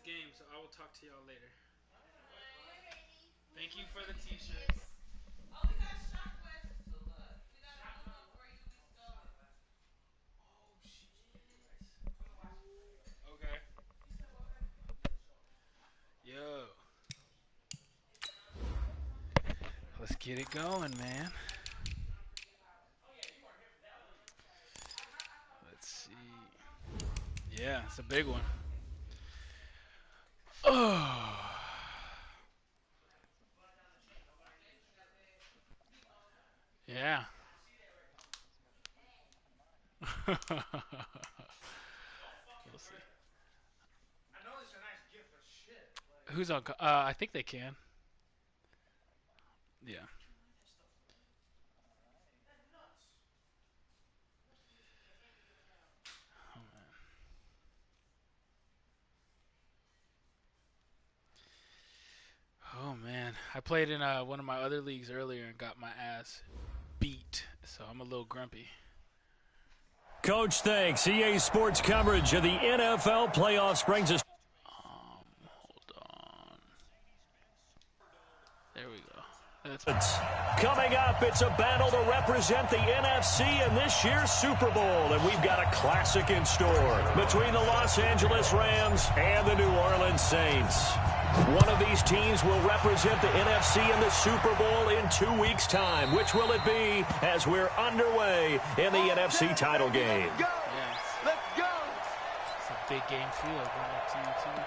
this game, so I will talk to y'all later. Thank you for the t-shirts. Oh, we got shot questions. So look, we got where you be stolen. Oh shit. Okay. Yo. Let's get it going, man. Let's see. Yeah, it's a big one. Oh. Yeah. We'll see. Who's on? I think they can. Yeah. Oh man. Oh man. I played in one of my other leagues earlier and got my ass beat, so I'm a little grumpy. Coach, thanks. EA Sports coverage of the NFL playoffs brings us. Hold on. There we go. That's coming up. It's a battle to represent the NFC in this year's Super Bowl, and we've got a classic in store between the Los Angeles Rams and the New Orleans Saints. One of these teams will represent the NFC in the Super Bowl in 2 weeks' time. Which will it be as we're underway in the NFC title game? Let's go! It's a big game field going up to you, too.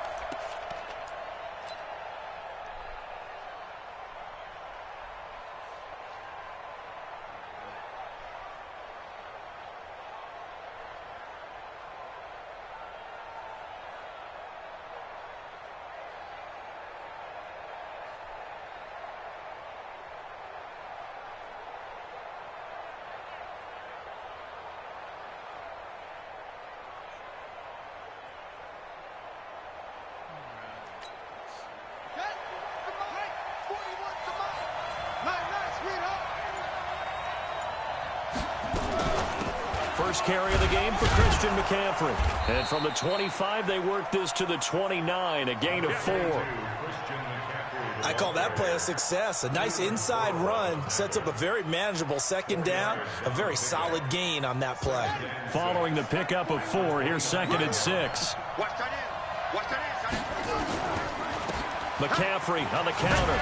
First carry of the game for Christian McCaffrey. And from the 25, they work this to the 29, a gain of 4. I call that play a success. A nice inside run sets up a very manageable second down, a very solid gain on that play. Following the pickup of 4, here's 2nd and 6. McCaffrey on the counter.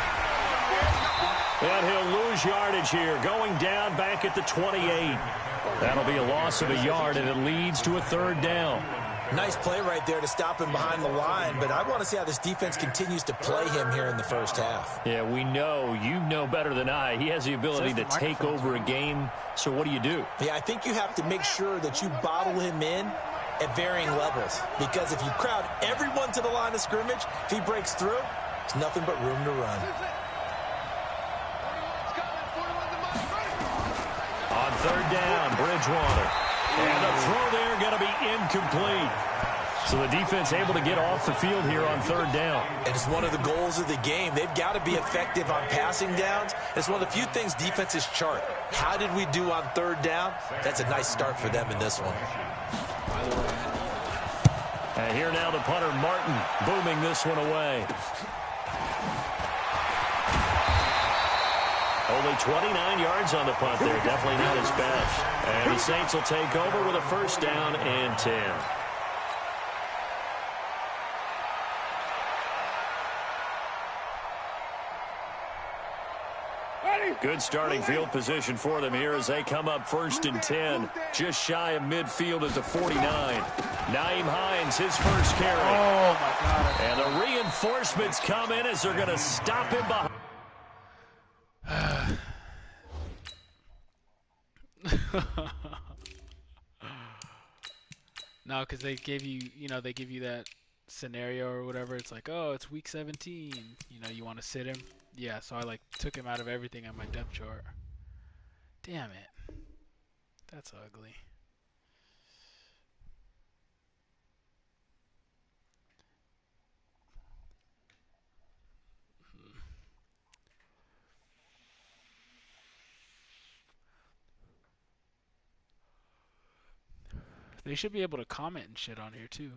And he'll lose yardage here, going down back at the 28. That'll be a loss of a yard, and it leads to a 3rd down. Nice play right there to stop him behind the line, but I want to see how this defense continues to play him here in the first half. Yeah, we know. You know better than I. He has the ability to take over a game, so what do you do? Yeah, I think you have to make sure that you bottle him in at varying levels, because if you crowd everyone to the line of scrimmage, if he breaks through, there's nothing but room to run. On 3rd down, Bridgewater. And the throw there going to be incomplete. So the defense able to get off the field here on 3rd down. And it's one of the goals of the game. They've got to be effective on passing downs. It's one of the few things defenses chart. How did we do on 3rd down? That's a nice start for them in this one. And here now the punter, Martin, booming this one away. Only 29 yards on the punt there. Definitely not his best. And the Saints will take over with a 1st down and 10. Good starting field position for them here as they come up 1st and 10. Just shy of midfield at the 49. Nyheim Hines, his first carry. Oh, my God. And the reinforcements come in as they're going to stop him behind. No, because they gave you, they give you that scenario or whatever. It's like, oh, it's week 17. You want to sit him. Yeah, so I took him out of everything on my depth chart. Damn it. That's ugly. They should be able to comment and shit on here too.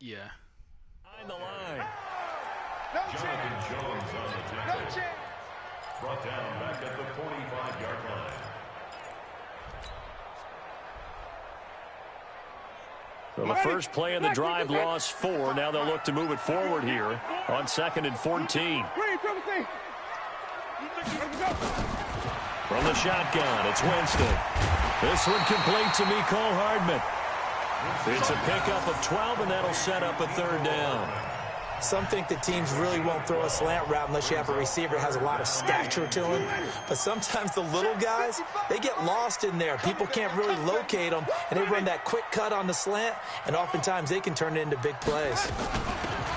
Yeah. Behind the line. Jonathan Jones on the tackle. Brought down back at the 45-yard line. So the first play of the drive lost 4. Now they'll look to move it forward here on 2nd and 14. From the shotgun, it's Winston. This one complete to Mecole Hardman. It's a pickup of 12, and that'll set up a 3rd down. Some think that teams really won't throw a slant route unless you have a receiver that has a lot of stature to him. But sometimes the little guys, they get lost in there. People can't really locate them, and they run that quick cut on the slant, and oftentimes they can turn it into big plays.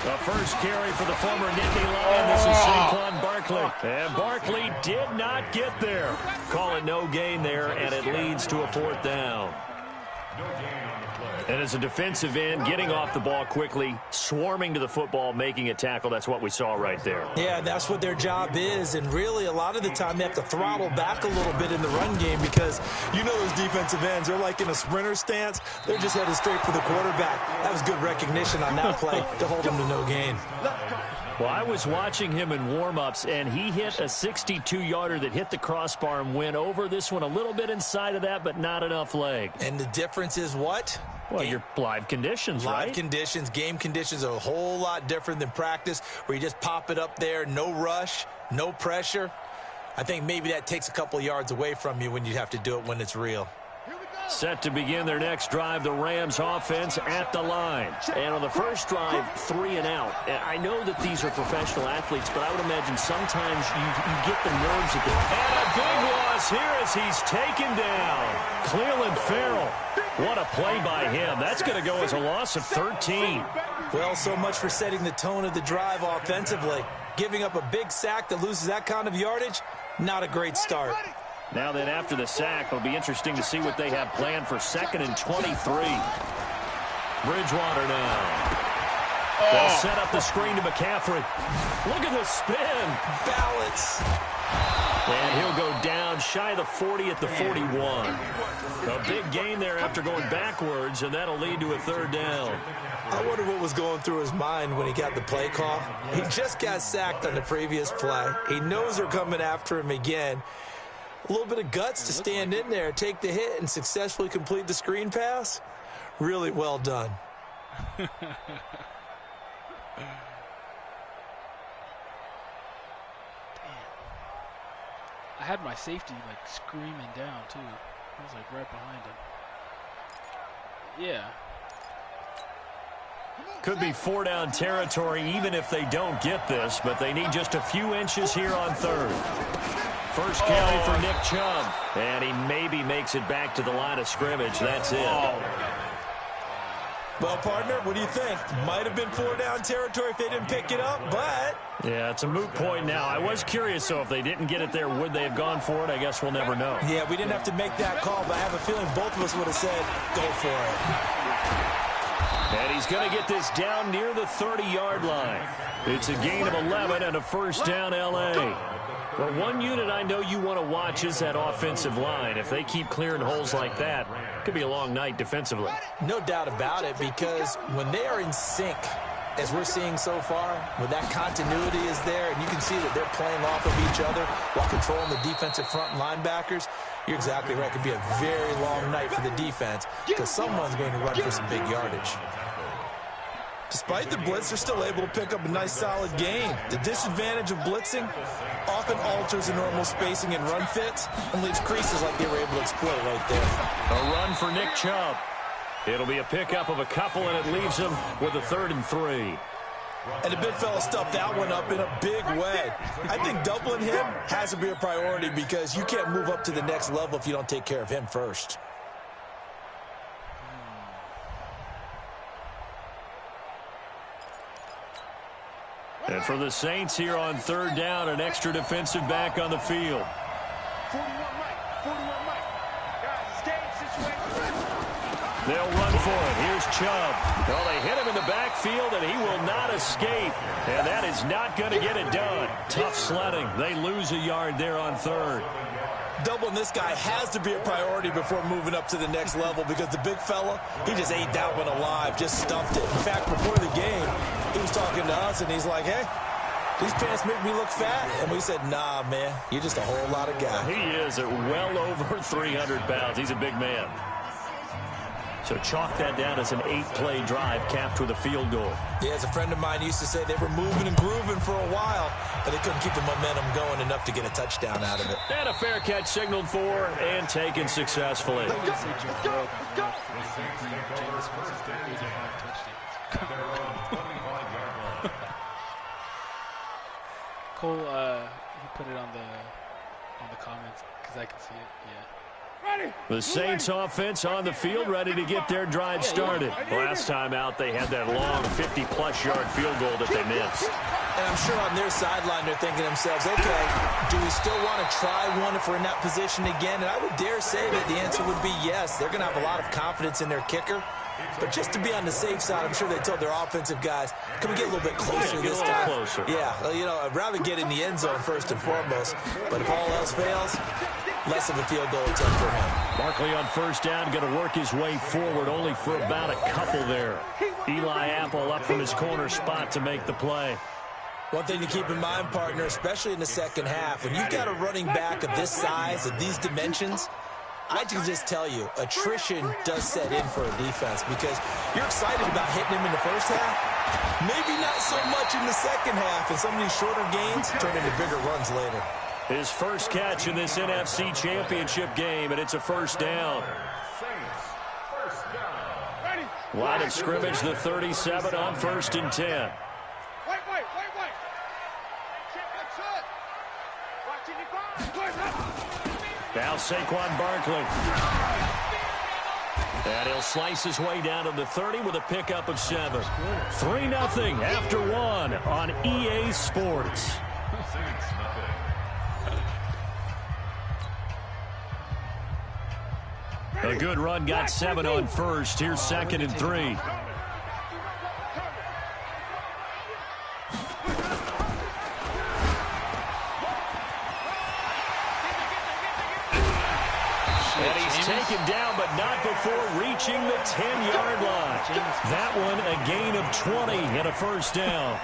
The first carry for the former Nittany Lion. This is Saquon Barkley. And Barkley did not get there. Call it no gain there, and it leads to a 4th down. And as a defensive end, getting off the ball quickly, swarming to the football, making a tackle, that's what we saw right there. Yeah, that's what their job is, and really a lot of the time they have to throttle back a little bit in the run game because you know those defensive ends, they're like in a sprinter stance. They're just headed straight for the quarterback. That was good recognition on that play to hold them to no gain. Well, I was watching him in warm-ups, and he hit a 62-yarder that hit the crossbar and went over. This one a little bit inside of that, but not enough leg. And the difference is what? Well, your live conditions, right? Live conditions, game conditions are a whole lot different than practice where you just pop it up there, no rush, no pressure. I think maybe that takes a couple yards away from you when you have to do it when it's real. Set to begin their next drive, the Rams offense at the line. And on the first drive, 3 and out. I know that these are professional athletes, but I would imagine sometimes you get the nerves of it. And a big loss here as he's taken down. Cleveland Farrell. What a play by him. That's going to go as a loss of 13. Well, so much for setting the tone of the drive offensively. Giving up a big sack that loses that kind of yardage, not a great start. Now then, after the sack, it'll be interesting to see what they have planned for 2nd and 23. Bridgewater now. They'll set up the screen to McCaffrey. Look at the spin. Balance. And he'll go down shy of the 40 at the 41. A big gain there after going backwards, and that'll lead to a 3rd down. I wonder what was going through his mind when he got the play call. He just got sacked on the previous play. He knows they're coming after him again. A little bit of guts to stand in there, take the hit, and successfully complete the screen pass. Really well done. I had my safety like screaming down too. I was like right behind him. Yeah. Could be 4-down territory even if they don't get this, but they need just a few inches here on 3rd. First carry for Nick Chubb, and he maybe makes it back to the line of scrimmage. That's it. Well, partner, what do you think? Might have been 4-down territory if they didn't pick it up, but... Yeah, it's a moot point now. I was curious, so if they didn't get it there, would they have gone for it? I guess we'll never know. Yeah, we didn't have to make that call, but I have a feeling both of us would have said, go for it. And he's going to get this down near the 30-yard line. It's a gain of 11 and a first down L.A. Well, one unit I know you want to watch is that offensive line. If they keep clearing holes like that, it could be a long night defensively. No doubt about it, because when they are in sync, as we're seeing so far, when that continuity is there, and you can see that they're playing off of each other while controlling the defensive front linebackers, you're exactly right. It could be a very long night for the defense because someone's going to run for some big yardage. Despite the blitz, they're still able to pick up a nice, solid gain. The disadvantage of blitzing often alters the normal spacing and run fits and leaves creases like they were able to exploit right there. A run for Nick Chubb. It'll be a pickup of a couple, and it leaves him with a 3rd and 3. And the big fella stuffed that one up in a big way. I think doubling him has to be a priority because you can't move up to the next level if you don't take care of him first. And for the Saints here on 3rd down, an extra defensive back on the field. 41 Mike. Guys, stay situated. They'll run for it. Here's Chubb. Well, they hit him in the backfield, and he will not escape. And that is not going to get it done. Tough sledding. They lose a yard there on 3rd. Doubling this guy has to be a priority before moving up to the next level because the big fella, he just ate that one alive, just stuffed it. In fact, before the game, he was talking to us, and he's like, hey, these pants make me look fat. And we said, nah, man, you're just a whole lot of guy. He is at well over 300 pounds. He's a big man. So chalk that down as an 8-play drive capped with a field goal. Yeah, as a friend of mine used to say, they were moving and grooving for a while, but they couldn't keep the momentum going enough to get a touchdown out of it. And a fair catch signaled for and taken successfully. Cole, he put it on the comments because I can see it. Yeah. The Saints offense on the field, ready to get their drive started. Last time out, they had that long 50-plus yard field goal that they missed. And I'm sure on their sideline, they're thinking to themselves, okay, do we still want to try one if we're in that position again? And I would dare say that the answer would be yes. They're going to have a lot of confidence in their kicker. But just to be on the safe side, I'm sure they told their offensive guys, can we get a little bit closer this time? Closer. Yeah, well, you know, I'd rather get in the end zone first and foremost. But if all else fails, less of a field goal attempt for him. Barkley on first down, going to work his way forward, only for about a couple there. Eli Apple up from his corner spot to make the play. One thing to keep in mind, partner, especially in the second half, when you've got a running back of this size, of these dimensions, I can just tell you, attrition does set in for a defense because you're excited about hitting him in the first half. Maybe not so much in the second half, and some of these shorter gains turn into bigger runs later. His first catch in this NFC Championship game, and it's a first down. Line of scrimmage, the 37 on 1st and 10. Now Saquon Barkley. And he'll slice his way down to the 30 with a pickup of 7. 3-0 after 1 on EA Sports. A good run got 7 on first. Here's 2nd and 3. And he's taken down, but not before reaching the 10-yard line. That one a gain of 20 and a first down.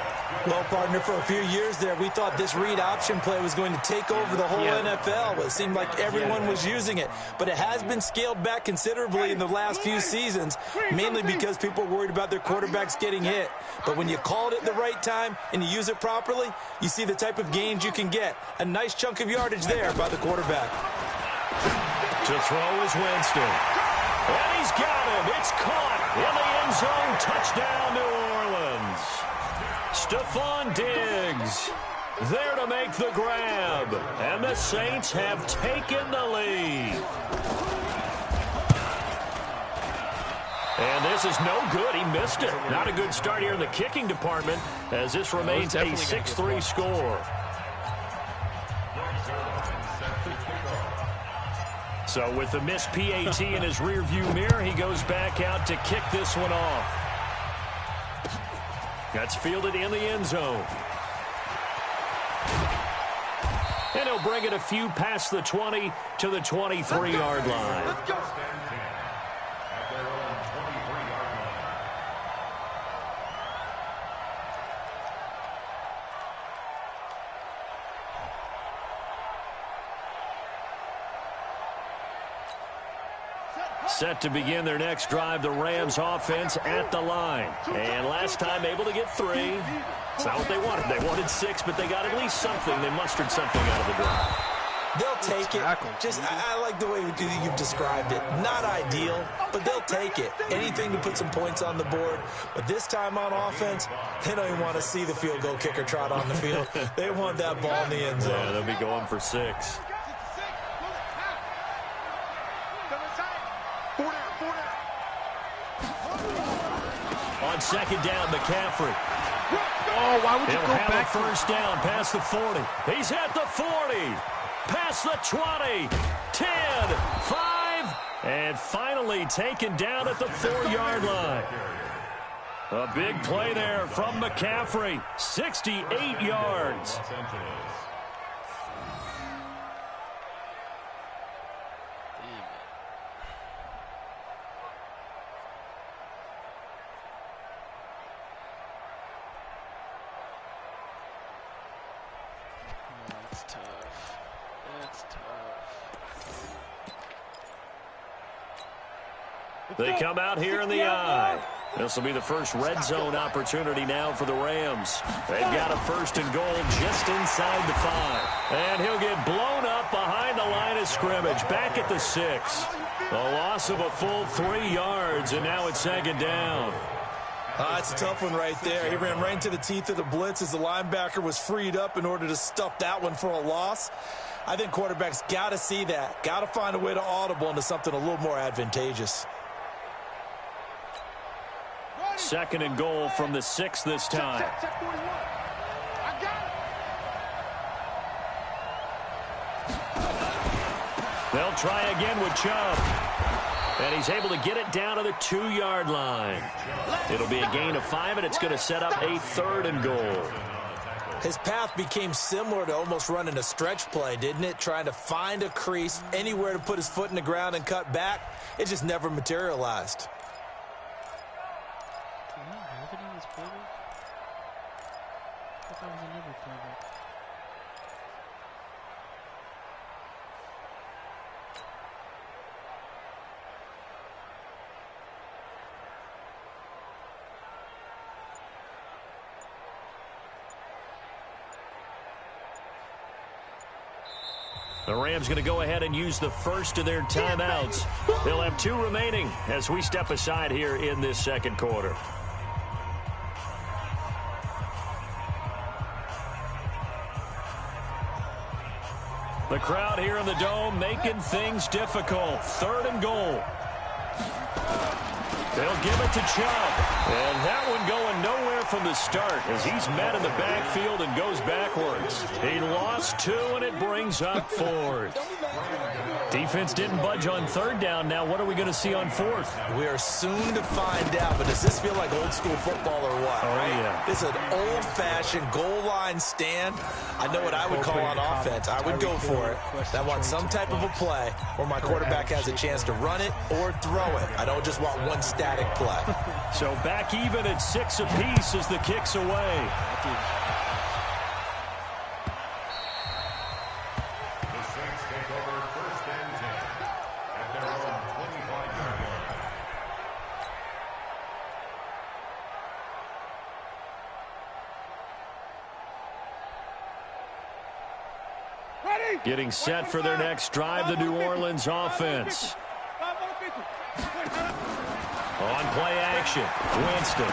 Well, partner, for a few years there, we thought this read option play was going to take over the whole NFL. It seemed like everyone was using it. But it has been scaled back considerably in the last few seasons, mainly because people are worried about their quarterbacks getting hit. But when you call it at the right time and you use it properly, you see the type of gains you can get. A nice chunk of yardage there by the quarterback. To throw is Winston. And he's got him. It's caught in the end zone. Touchdown, New Orleans. Stephon Diggs there to make the grab. And the Saints have taken the lead. And this is no good. He missed it. Not a good start here in the kicking department as this remains a 6-3 score. So with the missed PAT in his rearview mirror, he goes back out to kick this one off. That's fielded in the end zone. And he'll bring it a few past the 20 to the 23-yard line. Set to begin their next drive, the Rams offense at the line. And last time able to get 3. It's not what they wanted. They wanted 6, but they got at least something. They mustered something out of the drive. They'll take it. I like the way you've described it. Not ideal, but they'll take it. Anything to put some points on the board. But this time on offense, they don't even want to see the field goal kicker trot on the field. They want that ball in the end zone. Yeah, they'll be going for 6. On second down, McCaffrey. Oh, why would you He'll go have back a first down past the 40. He's at the 40. Past the 20. 10, 5, and finally taken down at the 4-yard line. A big play there from McCaffrey. 68 yards. They come out here in the eye. This will be the first red zone opportunity now for the Rams. They've got a first and goal just inside the 5. And he'll get blown up behind the line of scrimmage, back at the 6. A loss of a full 3 yards, and now it's second down. It's a tough one right there. He ran right into the teeth of the blitz as the linebacker was freed up in order to stuff that one for a loss. I think quarterbacks got to see that. Got to find a way to audible into something a little more advantageous. Second and goal from the 6 this time. They'll try again with Chubb. And he's able to get it down to the 2-yard line. It'll be a gain of 5, and it's going to set up a third and goal. His path became similar to almost running a stretch play, didn't it? Trying to find a crease, anywhere to put his foot in the ground and cut back. It just never materialized. Do we have it in this playbook? I thought that was another playbook. The Rams going to go ahead and use the first of their timeouts. They'll have 2 remaining as we step aside here in this second quarter. The crowd here in the Dome making things difficult. Third and goal. They'll give it to Chubb. And that one going nowhere from the start as he's met in the backfield and goes backwards. He lost 2, and it brings up 4th. Defense didn't budge on third down. Now what are we going to see on 4th? We are soon to find out, but does this feel like old school football or what? Oh, right? yeah. This is an old-fashioned goal line stand. I know what I would call on offense. I would go for it. I want some type of a play where my quarterback has a chance to run it or throw it. I don't just want one static play. So back even at 6 apiece as the kick's away. Getting set for their next drive, the New Orleans offense. On play action, Winston.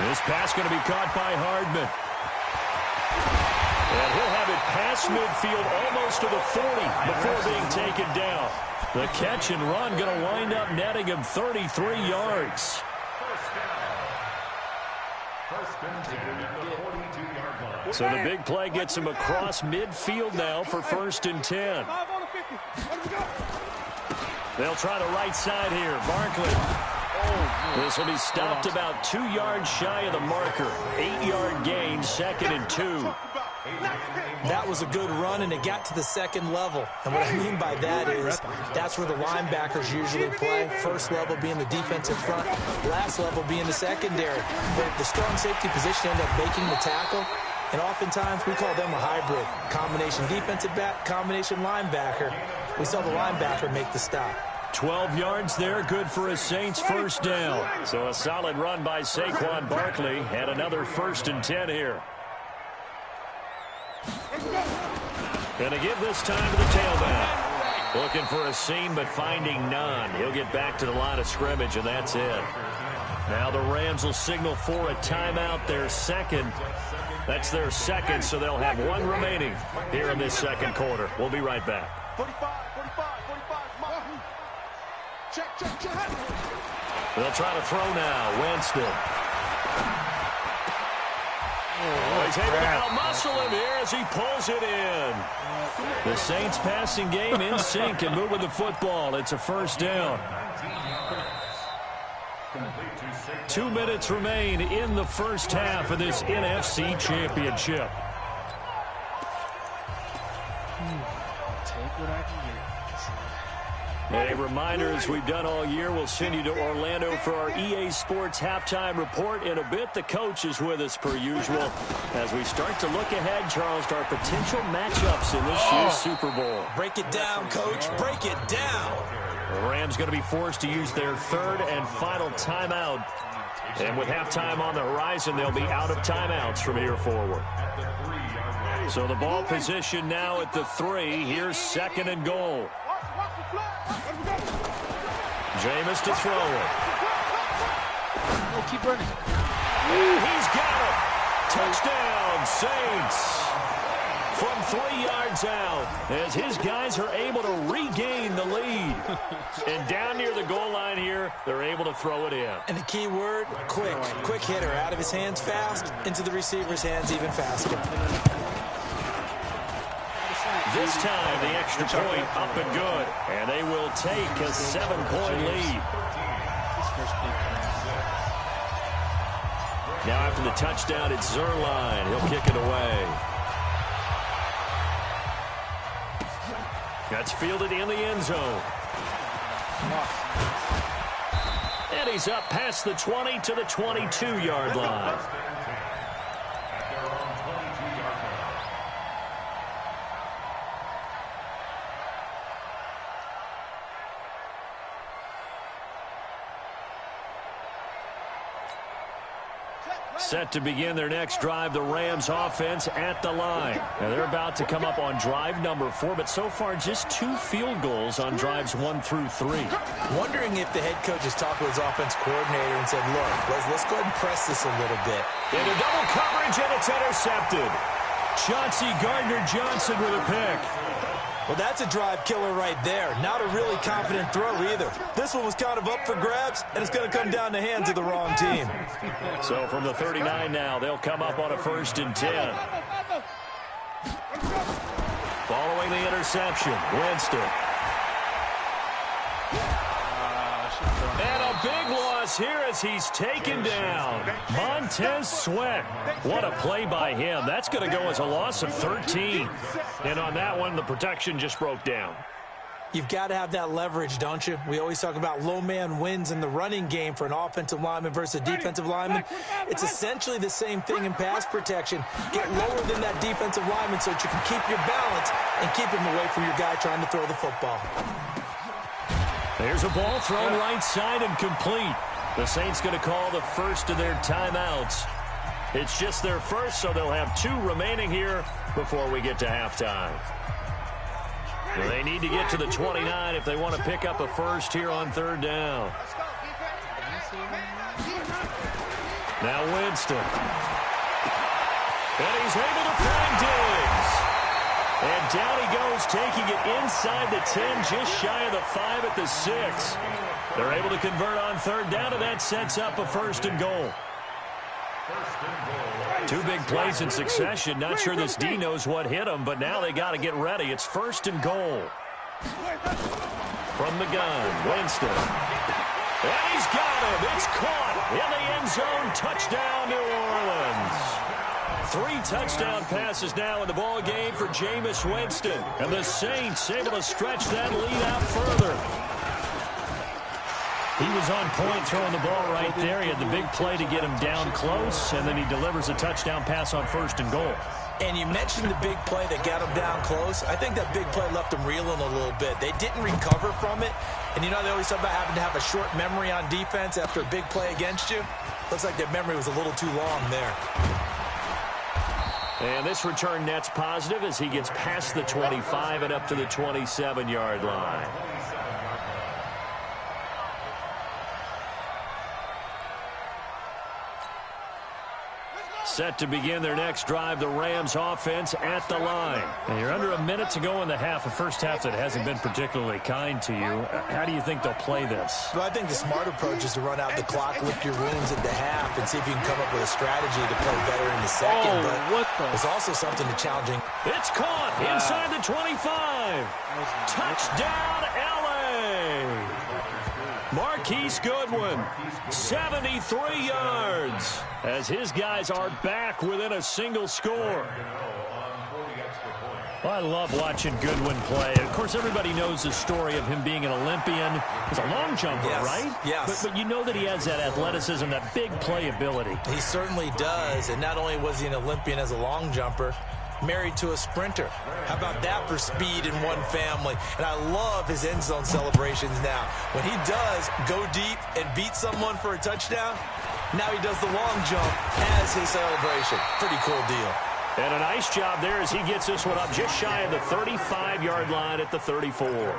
This pass going to be caught by Hardman. And he'll have it past midfield almost to the 40 before being taken down. The catch and run going to wind up netting him 33 yards. So the big play gets him across midfield now for 1st and 10. They'll try the right side here. Barkley. This will be stopped about 2 yards shy of the marker. 8-yard gain, 2nd and 2. That was a good run, and it got to the second level. And what I mean by that is that's where the linebackers usually play. First level being the defensive front, last level being the secondary. But the strong safety position ended up making the tackle. And oftentimes we call them a hybrid. Combination defensive back, combination linebacker. We saw the linebacker make the stop. 12 yards there, good for a Saints first down. So a solid run by Saquon Barkley, and another 1st and 10 here. Going to give this time to the tailback. Looking for a seam, but finding none. He'll get back to the line of scrimmage, and that's it. Now the Rams will signal for a timeout, their second. That's their second, so they'll have 1 remaining here in this second quarter. We'll be right back. 45. Check. They'll try to throw now. Winston. He's able to out-muscle him here as he pulls it in. The Saints passing game in sync and moving the football. It's a first down. 2 minutes remain in the first half of this NFC Championship. Take what I can get. A reminder, as we've done all year, we'll send you to Orlando for our EA Sports halftime report. In a bit, the coach is with us per usual. As we start to look ahead, Charles, to our potential matchups in this year's Super Bowl. Break it down, Coach. Break it down. The Rams going to be forced to use their third and final timeout. And with halftime on the horizon, they'll be out of timeouts from here forward. So the ball position now at the 3. Here's 2nd and goal. Jameis to throw it. Oh, keep running. He's got it. Touchdown, Saints. From 3 yards out, as his guys are able to regain the lead. And down near the goal line here, they're able to throw it in. And the key word, quick. Quick hitter, out of his hands fast, into the receiver's hands even faster. This time, the extra point up and good. And they will take a 7-point lead. Now after the touchdown, it's Zerline. He'll kick it away. That's fielded in the end zone. And he's up past the 20 to the 22-yard line. Set to begin their next drive, the Rams offense at the line. Now they're about to come up on drive number 4, but so far just 2 field goals on drives 1 through 3. Wondering if the head coach has talked with his offense coordinator and said, look, let's go ahead and press this a little bit. Into double coverage, and it's intercepted. Chauncey Gardner-Johnson with a pick. Well, that's a drive killer right there. Not a really confident throw either. This one was kind of up for grabs, and it's going to come down the hands of the wrong team. So from the 39 now, they'll come up on a 1st and 10. Following the interception, Winston. And a big loss here as he's taken down. Montez Sweat. What a play by him. That's going to go as a loss of 13. And on that one, the protection just broke down. You've got to have that leverage, don't you? We always talk about low man wins in the running game for an offensive lineman versus a defensive lineman. It's essentially the same thing in pass protection. Get lower than that defensive lineman so that you can keep your balance and keep him away from your guy trying to throw the football. There's a ball thrown right side and complete. The Saints going to call the first of their timeouts. It's just their first, so they'll have 2 remaining here before we get to halftime. Well, they need to get to the 29 if they want to pick up a first here on 3rd down. Now Winston. And he's able to find Diggs. And down he goes, taking it inside the 10, just shy of the 5 at the 6. They're able to convert on 3rd down, and that sets up a 1st and goal. 2 big plays in succession. Not sure this D knows what hit him, but now they got to get ready. It's 1st and goal. From the gun, Winston. And he's got him. It's caught in the end zone. Touchdown, New Orleans. 3 touchdown passes now in the ball game for Jameis Winston. And the Saints able to stretch that lead out further. He was on point throwing the ball right there. He had the big play to get him down close, and then he delivers a touchdown pass on 1st and goal. And you mentioned the big play that got him down close. I think that big play left him reeling a little bit. They didn't recover from it. And you know they always talk about having to have a short memory on defense after a big play against you. Looks like their memory was a little too long there. And this return net's positive as he gets past the 25 and up to the 27-yard line. Set to begin their next drive, the Rams offense at the line. And you're under a minute to go in the half, a first half that hasn't been particularly kind to you. How do you think they'll play this? Well, I think the smart approach is to run out the clock, lick your wounds at the half, and see if you can come up with a strategy to play better in the second. But there's also something to challenging. It's caught inside the 25. Touchdown, L.A. Marquise Goodwin, 73 yards, as his guys are back within a single score. Well, I love watching Goodwin play. Of course, everybody knows the story of him being an Olympian. He's a long jumper, right? Yes. But you know that he has that athleticism, that big play ability. He certainly does. And not only was he an Olympian as a long jumper, married to a sprinter. How about that for speed in one family? And I love his end zone celebrations now. When he does go deep and beat someone for a touchdown, now he does the long jump as his celebration. Pretty cool deal. And a nice job there as he gets this one up just shy of the 35-yard line at the 34.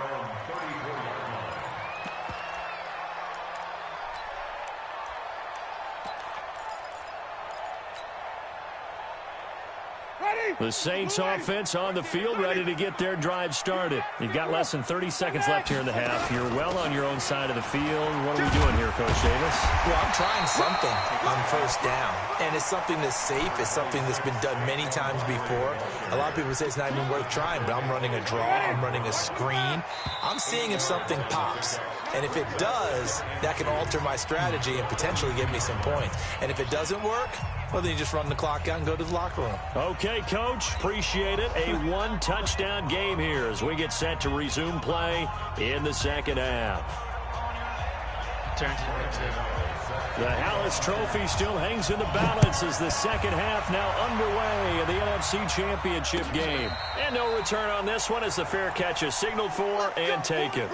The Saints offense on the field, ready to get their drive started. You've got less than 30 seconds left here in the half. You're well on your own side of the field. What are we doing here, Coach Davis? Well, I'm trying something on first down, and it's something that's safe. It's something that's been done many times before. A lot of people say it's not even worth trying, but I'm running a draw. I'm running a screen. I'm seeing if something pops. And if it does, that can alter my strategy and potentially give me some points. And if it doesn't work, well, then you just run the clock out and go to the locker room. Okay, Coach. Appreciate it. A one-touchdown game here as we get set to resume play in the second half. Turns into The Hallis Trophy still hangs in the balance as the second half now underway in the NFC Championship game. And no return on this one as the fair catch is signaled for and taken.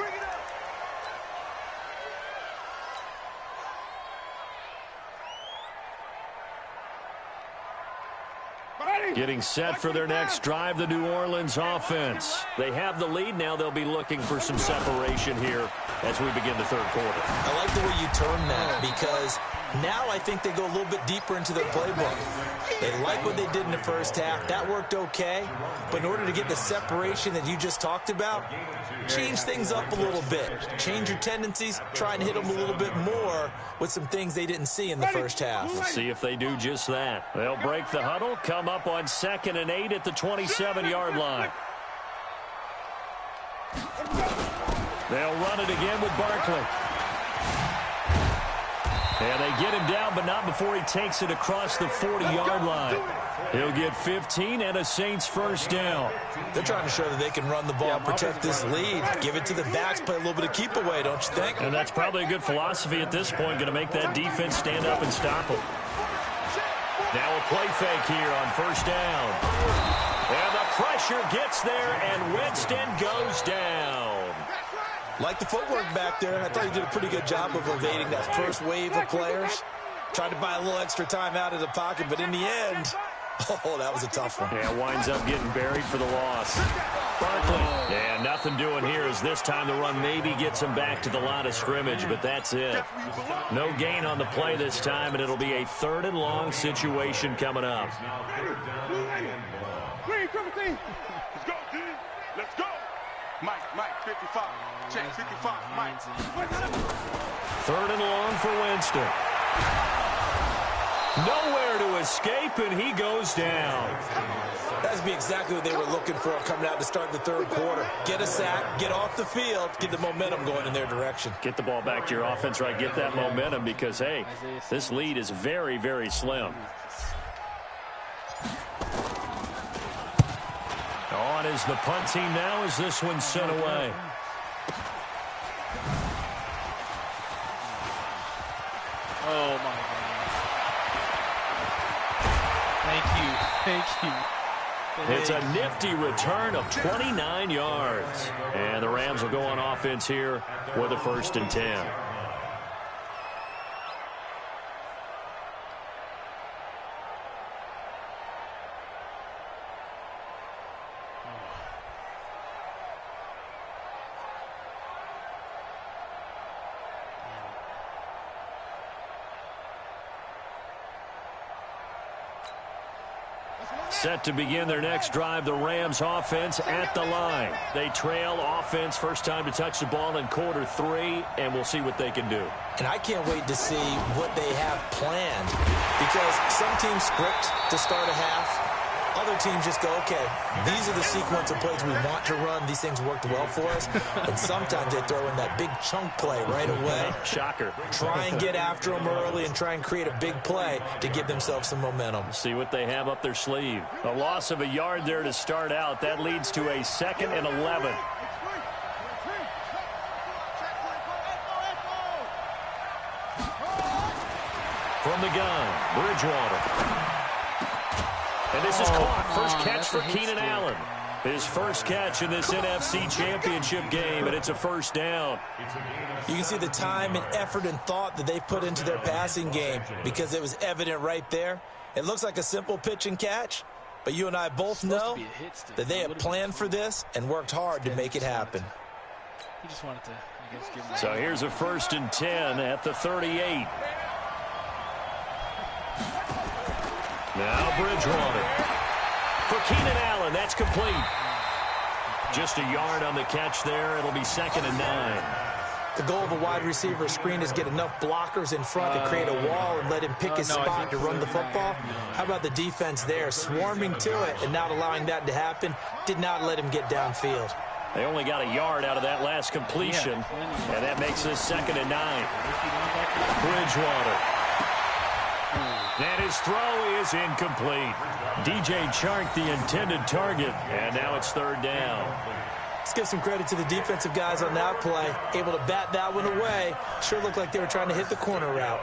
Getting set for their next drive, the New Orleans offense. They have the lead. Now they'll be looking for some separation here as we begin the third quarter. I like the way you term that because now I think they go a little bit deeper into their playbook. They like what they did in the first half. That worked okay. But in order to get the separation that you just talked about, change things up a little bit. Change your tendencies. Try and hit them a little bit more with some things they didn't see in the first half. We'll see if they do just that. They'll break the huddle, come up on 2nd and 8 at the 27-yard line. They'll run it again with Barkley. And they get him down, but not before he takes it across the 40-yard line. He'll get 15 and a Saints first down. They're trying to show that they can run the ball and protect this lead. Give it to the backs, play a little bit of keep away, don't you think? And that's probably a good philosophy at this point, going to make that defense stand up and stop them. Now a play fake here on first down. And the pressure gets there, and Winston goes down. Like the footwork back there, I thought he did a pretty good job of evading that first wave of players. Tried to buy a little extra time out of the pocket, but in the end, oh, that was a tough one. Yeah, winds up getting buried for the loss. Barkley. Yeah, nothing doing here as this time the run maybe gets him back to the line of scrimmage, but that's it. No gain on the play this time, and it'll be a 3rd and long situation coming up. Let's go, D. Let's go. Mike, 55. Check 55. Mike. 3rd and long for Winston. Nowhere to escape, and he goes down. That's be exactly what they were looking for coming out to start the third quarter. Get a sack, get off the field, get the momentum going in their direction. Get the ball back to your offense, right? Get that momentum because, hey, this lead is very, very slim. On is the punt team now as this one's sent away. Oh, my God. Thank you. It's a nifty return of 29 yards. And the Rams will go on offense here with a 1st and 10. Set to begin their next drive, the Rams offense at the line. They trail offense, first time to touch the ball in quarter 3, and we'll see what they can do. And I can't wait to see what they have planned because some teams script to start a half. Other teams just go, okay, these are the sequence of plays we want to run. These things worked well for us. And sometimes they throw in that big chunk play right away. Shocker. Try and get after them early and try and create a big play to give themselves some momentum. See what they have up their sleeve. A loss of a yard there to start out. That leads to a 2nd and 11. From the gun, Bridgewater. And this is caught. First catch for That's a Keenan hit Allen. His first catch in this NFC Championship game, and it's a first down. You can see the time and effort and thought that they put into their passing game because it was evident right there. It looks like a simple pitch and catch, but you and I both know that they have planned for this and worked hard to make it happen. He just wanted to, I guess, give him So here's a 1st and 10 at the 38. Now Bridgewater. For Keenan Allen, that's complete. Just a yard on the catch there. It'll be 2nd and 9. The goal of a wide receiver screen is get enough blockers in front to create a wall and let him pick his spot to run the football. How about the defense there, swarming to it and not allowing that to happen? Did not let him get downfield. They only got a yard out of that last completion, and that makes this 2nd and 9. Bridgewater. And his throw is incomplete. DJ Chark, the intended target, and now it's 3rd down. Let's give some credit to the defensive guys on that play. Able to bat that one away. Sure looked like they were trying to hit the corner route.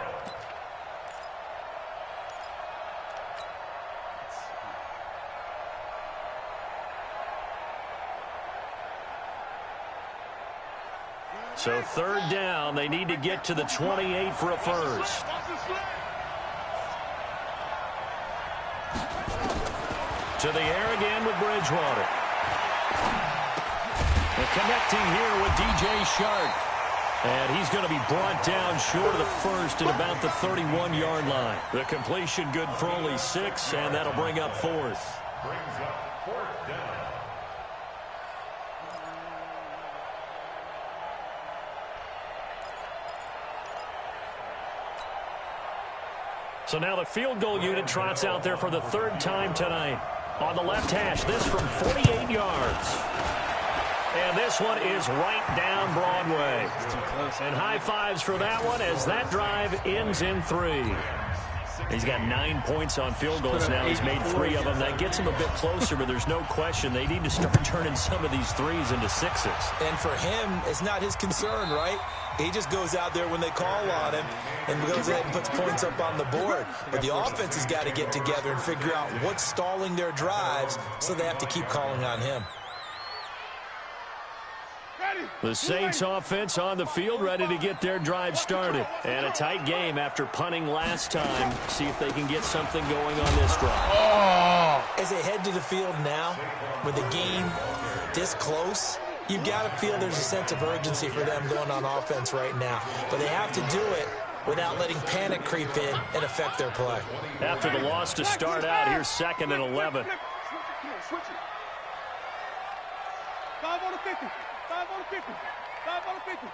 So 3rd down, they need to get to the 28 for a first. To the air again with Bridgewater. And connecting here with DJ Chark. And he's going to be brought down short of the first at about the 31-yard line. The completion good for only 6, and that'll bring up 4th. Brings up 4th down. So now the field goal unit trots out there for the 3rd time tonight. On the left hash, this from 48 yards. And this one is right down Broadway. And high fives for that one as that drive ends in 3. He's got 9 points on field goals now. He's made 3 of them. That gets him a bit closer, but there's no question they need to start turning some of these 3s into 6s. And for him, it's not his concern, right? He just goes out there when they call on him and goes ahead and puts points up on the board. But the offense has got to get together and figure out what's stalling their drives, so they have to keep calling on him. The Saints offense on the field, ready to get their drive started. And a tight game after punting last time. See if they can get something going on this drive. As they head to the field now, with the game this close, you've got to feel there's a sense of urgency for them going on offense right now. But they have to do it without letting panic creep in and affect their play. After the loss to start out, here's 2nd and 11. 5 on the 50. 5 on the 50. 5 on the 50.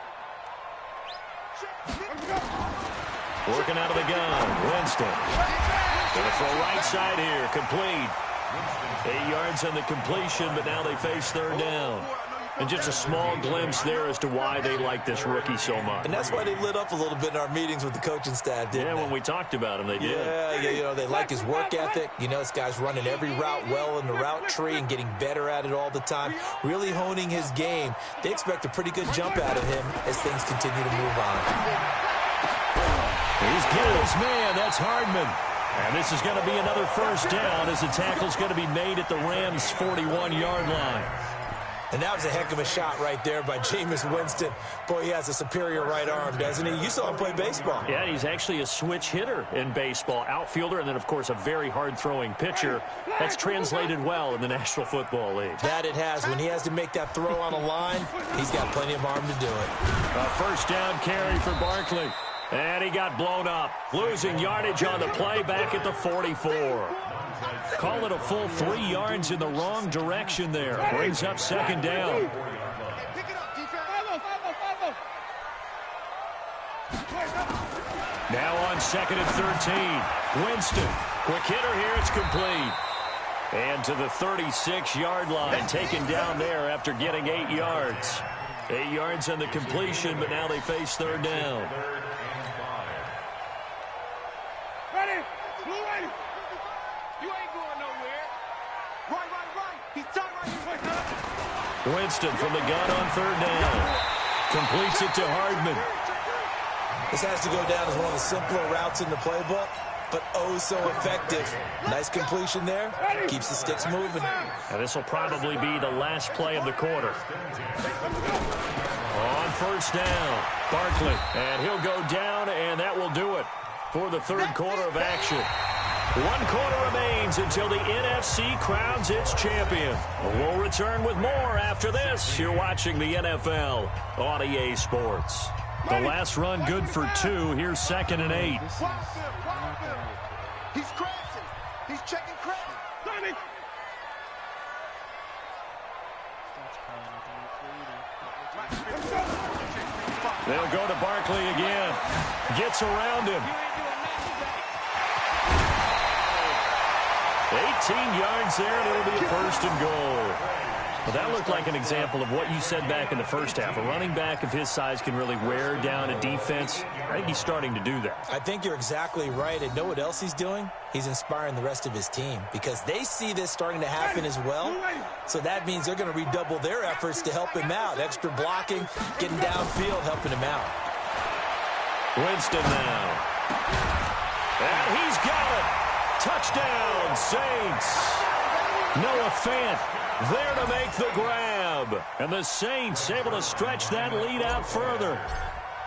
Working out of the gun, Winston. Gonna throw right side here, complete. 8 yards on the completion, but now they face 3rd down. And just a small glimpse there as to why they like this rookie so much. And that's why they lit up a little bit in our meetings with the coaching staff, didn't they? Yeah, when we talked about him, they did. Yeah, you know, they like his work ethic. You know, this guy's running every route well in the route tree and getting better at it all the time, really honing his game. They expect a pretty good jump out of him as things continue to move on. He's getting his man. That's Hardman. And this is going to be another first down as the tackle's going to be made at the Rams' 41-yard line. And that was a heck of a shot right there by Jameis Winston. Boy, he has a superior right arm, doesn't he? You saw him play baseball. Yeah, he's actually a switch hitter in baseball. Outfielder, and then, of course, a very hard-throwing pitcher. That's translated well in the National Football League. That it has. When he has to make that throw on a line, he's got plenty of arm to do it. A first down carry for Barkley. And he got blown up. Losing yardage on the play back at the 44. Call it a full 3 yards in the wrong direction there. Brings up 2nd down. Now on 2nd and 13. Winston. Quick hitter here. It's complete. And to the 36-yard line. Taken down there after getting 8 yards. 8 yards on the completion, but now they face 3rd down. Ready? Blue ready. You ain't going nowhere. Right. He's tight right here. Winston from the gun on 3rd down. Completes it to Hardman. This has to go down as one of the simpler routes in the playbook. but oh so effective. Nice completion there. Keeps the sticks moving. And this will probably be the last play of the quarter. On first down, Barkley. And he'll go down, and that will do it for the third quarter of action. 1 quarter remains until the NFC crowns its champion. We'll return with more after this. You're watching the NFL on EA Sports. The last run good for 2. Here's 2nd and 8. He's crashing. He's checking credit. They'll go to Barkley again. Gets around him. 18 yards there, and it'll be a 1st and goal. Well, that looked like an example of what you said back in the first half. A running back of his size can really wear down a defense. I think he's starting to do that. I think you're exactly right. And know what else he's doing? He's inspiring the rest of his team because they see this starting to happen as well. So that means they're going to redouble their efforts to help him out. Extra blocking, getting downfield, helping him out. Winston now. And he's got it. Touchdown, Saints. Noah Fant there to make the grab. And the Saints able to stretch that lead out further.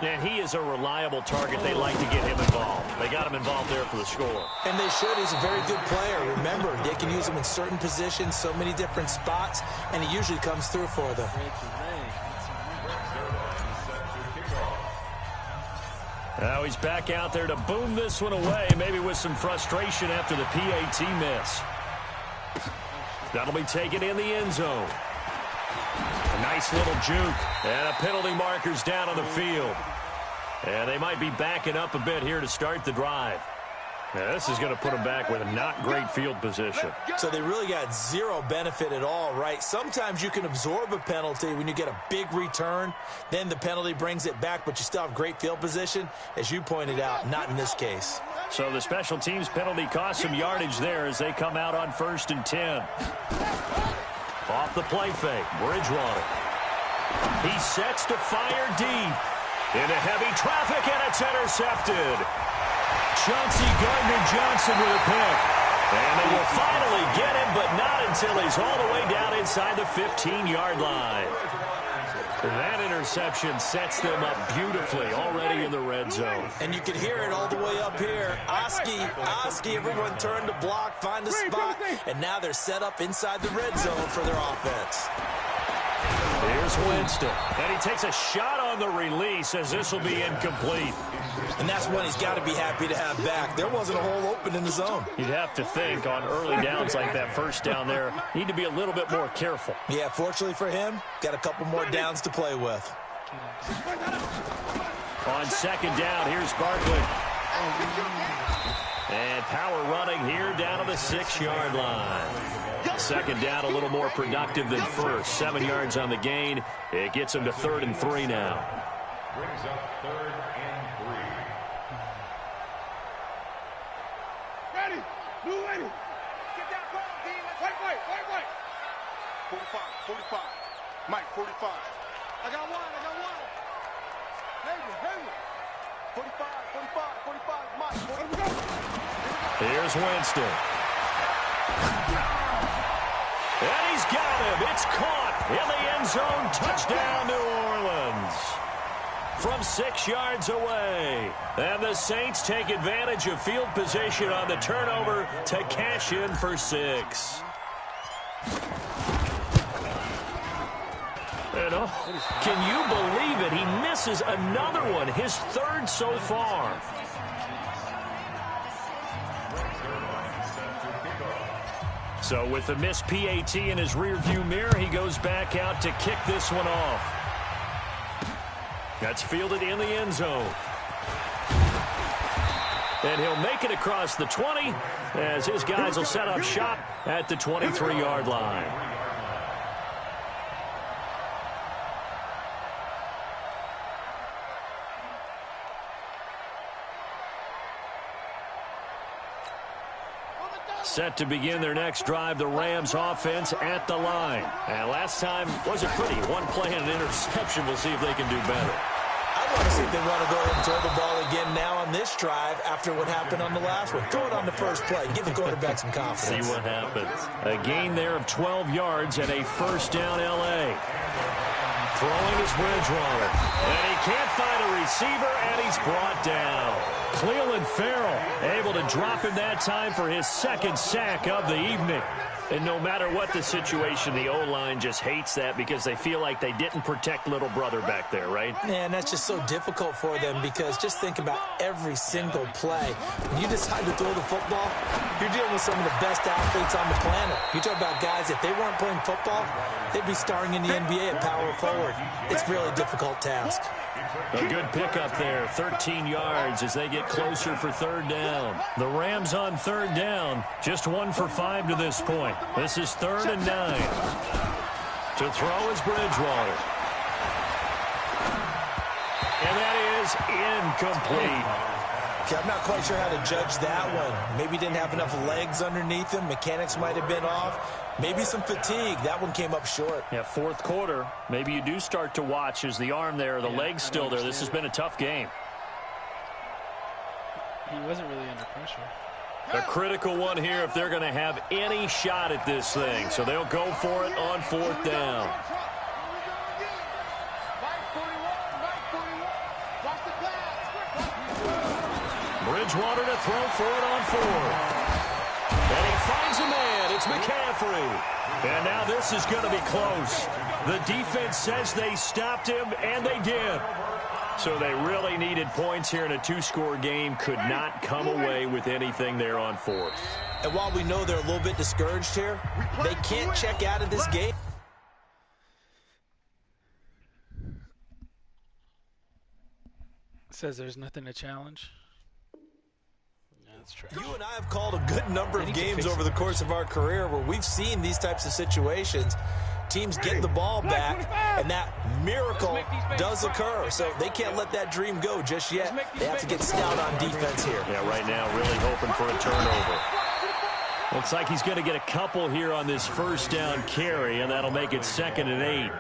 And he is a reliable target. They like to get him involved. They got him involved there for the score. And they should. He's a very good player. Remember, they can use him in certain positions, so many different spots, and he usually comes through for them. Now he's back out there to boom this one away, maybe with some frustration after the PAT miss. That'll be taken in the end zone. A nice little juke. And a penalty marker's down on the field. And they might be backing up a bit here to start the drive. Now, this is going to put them back with a not great field position. So they really got zero benefit at all, right? Sometimes you can absorb a penalty when you get a big return. Then the penalty brings it back, but you still have great field position. As you pointed out, not in this case. So the special teams penalty cost some yardage there as they come out on 1st and 10. Off the play fake, Bridgewater. He sets to fire deep. Into heavy traffic, and it's intercepted. Chauncey Gardner-Johnson with a pick. And they will finally get him, but not until he's all the way down inside the 15-yard line. That interception sets them up beautifully already in the red zone. And you can hear it all the way up here. Oski, everyone turned to block, find a spot, and now they're set up inside the red zone for their offense. Here's Winston, and he takes a shot on the release as this will be incomplete. And that's one he's got to be happy to have back. There wasn't a hole open in the zone. You'd have to think on early downs like that first down there, need to be a little bit more careful. Yeah, fortunately for him, got a couple more downs to play with. On 2nd down, here's Barkley. And power running here down to the 6-yard line. 2nd down, a little more productive than first. 7 yards on the gain. It gets him to 3rd and 3 now. Brings up 3rd and 3. Ready. Blue ready. Get that ball, D. Wait. 45. Mike, 45. I got one. Hey. 45, Mike. Here's Winston. And he's got him. It's caught in the end zone. Touchdown, New Orleans. From 6 yards away. And the Saints take advantage of field position on the turnover to cash in for 6. And can you believe it? He misses another one, his 3rd so far. So with the missed PAT in his rearview mirror, he goes back out to kick this one off. That's fielded in the end zone. And he'll make it across the 20 as his guys will set up shop at the 23-yard line. Set to begin their next drive, the Rams offense at the line. And last time wasn't pretty. One play and an interception. We'll see if they can do better. I want to see if they want to go ahead and throw the ball again now on this drive after what happened on the last one. Throw it on the first play. Give the quarterback some confidence. See what happens. A gain there of 12 yards and a first down L.A. Throwing is Bridgewater. And he can't find a receiver, and he's brought down. Cleveland Farrell able to drop him that time for his second sack of the evening. And no matter what the situation, the O-line just hates that because they feel like they didn't protect little brother back there, right? Man, that's just so difficult for them because just think about every single play. When you decide to throw the football, you're dealing with some of the best athletes on the planet. You talk about guys, if they weren't playing football, they'd be starring in the NBA at power forward. It's really a difficult task. A good pickup there, 13 yards as they get closer for third down. The Rams on third down, just 1 for 5 to this point. This is 3rd and 9. To throw is Bridgewater. And that is incomplete. Okay, I'm not quite sure how to judge that one. Maybe didn't have enough legs underneath him. Mechanics might have been off. Maybe some fatigue. That one came up short. Yeah, fourth quarter. Maybe you do start to watch as the arm there, the leg's still there. This has been a tough game. He wasn't really under pressure. A critical one here if they're going to have any shot at this thing. So they'll go for it on 4th down. Bridgewater to throw for it on 4th. And he finds a man. It's McCaffrey. And now this is going to be close. The defense says they stopped him, and they did. So they really needed points here in a 2-score game. Could not come away with anything there on 4th. And while we know they're a little bit discouraged here, they can't check out of this game. Says there's nothing to challenge. That's true. You and I have called a good number of games over the course of our career where we've seen these types of situations. Teams get the ball back, and that miracle does occur. So they can't let that dream go just yet. They have to get stout on defense here. Yeah, right now really hoping for a turnover. Looks like he's going to get a couple here on this first down carry, and that'll make it 2nd and 8.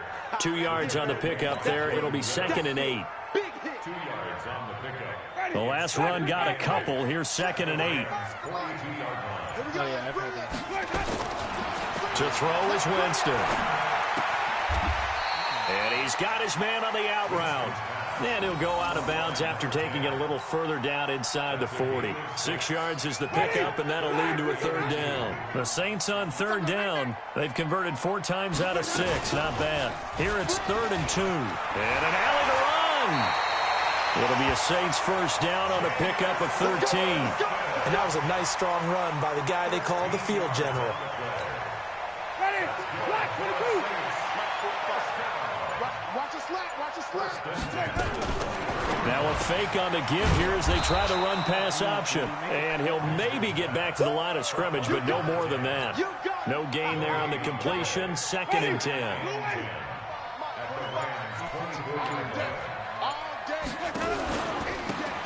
2 yards on the pickup there. It'll be 2nd and 8. 2 yards on the pickup. The last run got a couple. Here's 2nd and 8. Oh, yeah, I've heard that. To throw is Winston. And he's got his man on the out route. And he'll go out of bounds after taking it a little further down inside the 40. 6 yards is the pickup, and that'll lead to a 3rd down. The Saints on 3rd down. They've converted 4 times out of 6. Not bad. Here it's 3rd and 2. And an alley to run. It'll be a Saints first down on a pickup of 13. And that was a nice, strong run by the guy they call the field general. Now a fake on the give here as they try the run-pass option. And he'll maybe get back to the line of scrimmage, but no more than that. No gain there on the completion. 2nd and 10.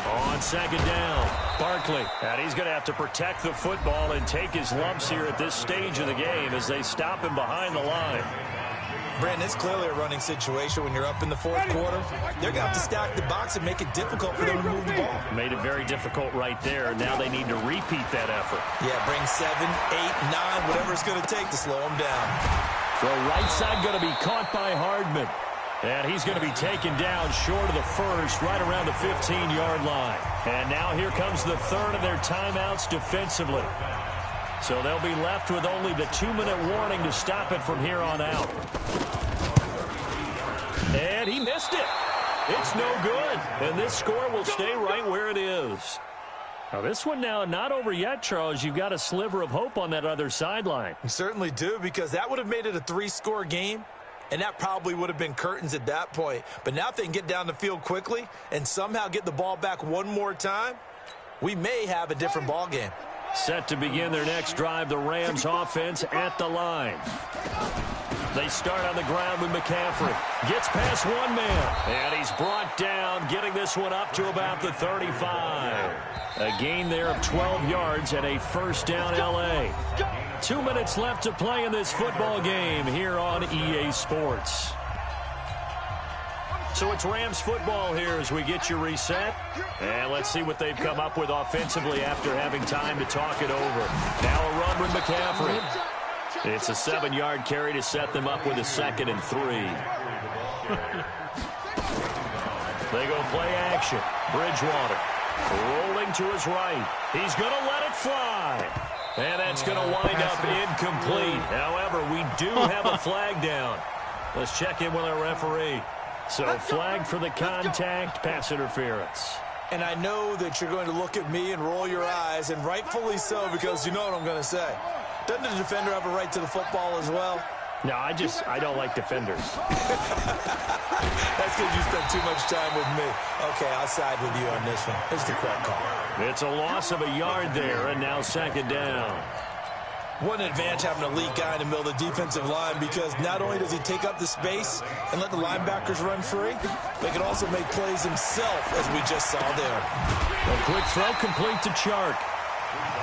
On 2nd down, Barkley. And he's going to have to protect the football and take his lumps here at this stage of the game as they stop him behind the line. Brandon, it's clearly a running situation when you're up in the 4th quarter. They're going to have to stack the box and make it difficult for them to move the ball. Made it very difficult right there. Now they need to repeat that effort. Yeah, bring 7, 8, 9, whatever it's going to take to slow them down. Throw right side going to be caught by Hardman. And he's going to be taken down short of the first, right around the 15-yard line. And now here comes the 3rd of their timeouts defensively. So they'll be left with only the 2-minute warning to stop it from here on out. And he missed it. It's no good. And this score will stay right where it is. Now this one now not over yet, Charles. You've got a sliver of hope on that other sideline. You certainly do, because that would have made it a 3-score game. And that probably would have been curtains at that point. But now if they can get down the field quickly and somehow get the ball back one more time, we may have a different ball game. Set to begin their next drive, the Rams offense at the line. They start on the ground with McCaffrey. Gets past one man, and he's brought down, getting this one up to about the 35. A gain there of 12 yards and a first down L.A. 2 minutes left to play in this football game here on EA Sports. So it's Rams football here as we get you reset. And let's see what they've come up with offensively after having time to talk it over. Now a run with McCaffrey. It's a 7-yard carry to set them up with a 2nd and 3. They go play action. Bridgewater rolling to his right. He's going to let it fly. And that's going to wind up incomplete. However, we do have a flag down. Let's check in with our referee. So flag for the contact, pass interference. And I know that you're going to look at me and roll your eyes, and rightfully so, because you know what I'm going to say. Doesn't the defender have a right to the football as well? No, I don't like defenders. That's because you spent too much time with me. Okay, I'll side with you on this one. It's the correct call. It's a loss of a yard there, and now 2nd down. What an advantage having a lead guy in the middle of the defensive line, because not only does he take up the space and let the linebackers run free, they can also make plays himself, as we just saw there. A quick throw complete to Chark.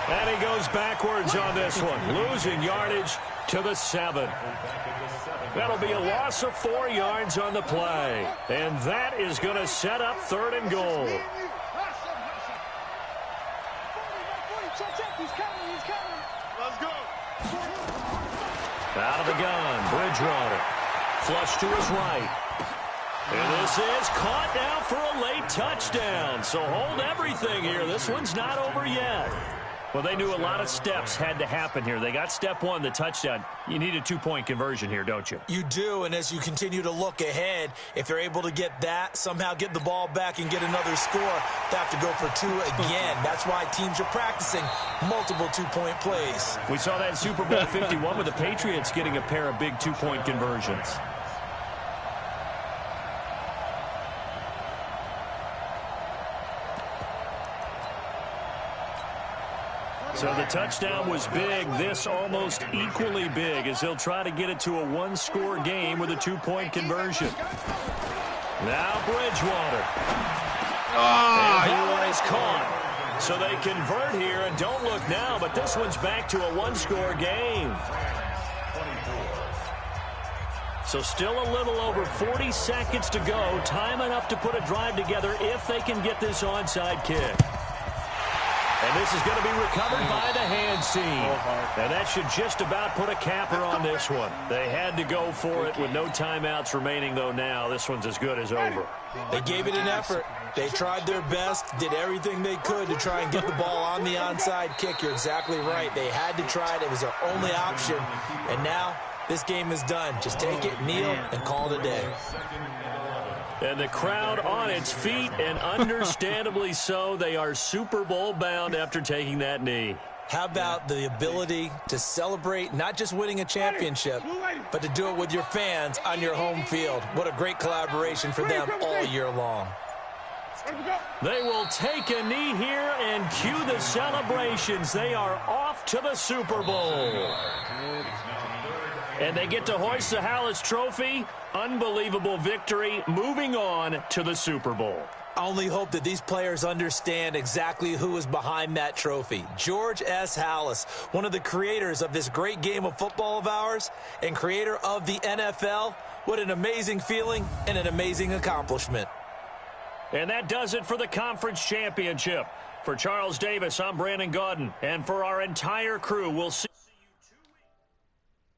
And he goes backwards on this one, losing yardage to the 7. That'll be a loss of 4 yards on the play. And that is going to set up 3rd and goal. Let's go. Out of the gun, Bridgewater. Flush to his right. And this is caught now for a late touchdown. So hold everything here. This one's not over yet. Well, they knew a lot of steps had to happen here. They got step 1, the touchdown. You need a 2-point conversion here, don't you? You do, and as you continue to look ahead, if they're able to get that, somehow get the ball back and get another score, they have to go for 2 again. That's why teams are practicing multiple 2-point plays. We saw that in Super Bowl 51 with the Patriots getting a pair of big 2-point conversions. So the touchdown was big. This almost equally big as they'll try to get it to a 1-score game with a 2-point conversion. Now Bridgewater. And that one is caught. So they convert here, and don't look now, but this one's back to a 1-score game. So still a little over 40 seconds to go. Time enough to put a drive together if they can get this onside kick. And this is going to be recovered by the hands team. And that should just about put a capper on this one. They had to go for it with no timeouts remaining, though, now. This one's as good as over. They gave it an effort. They tried their best, did everything they could to try and get the ball on the onside kick. You're exactly right. They had to try it. It was their only option. And now this game is done. Just take it, kneel, and call it a day. And the crowd on its feet, and understandably so. They are Super Bowl bound after taking that knee. How about the ability to celebrate not just winning a championship, but to do it with your fans on your home field? What a great collaboration for them all year long. They will take a knee here and cue the celebrations. They are off to the Super Bowl. And they get to hoist the Hallis Trophy. Unbelievable victory, moving on to the Super Bowl. I only hope that these players understand exactly who is behind that trophy. George S. Hallis, one of the creators of this great game of football of ours and creator of the NFL. What an amazing feeling and an amazing accomplishment. And that does it for the conference championship. For Charles Davis, I'm Brandon Gaudin. And for our entire crew, we'll see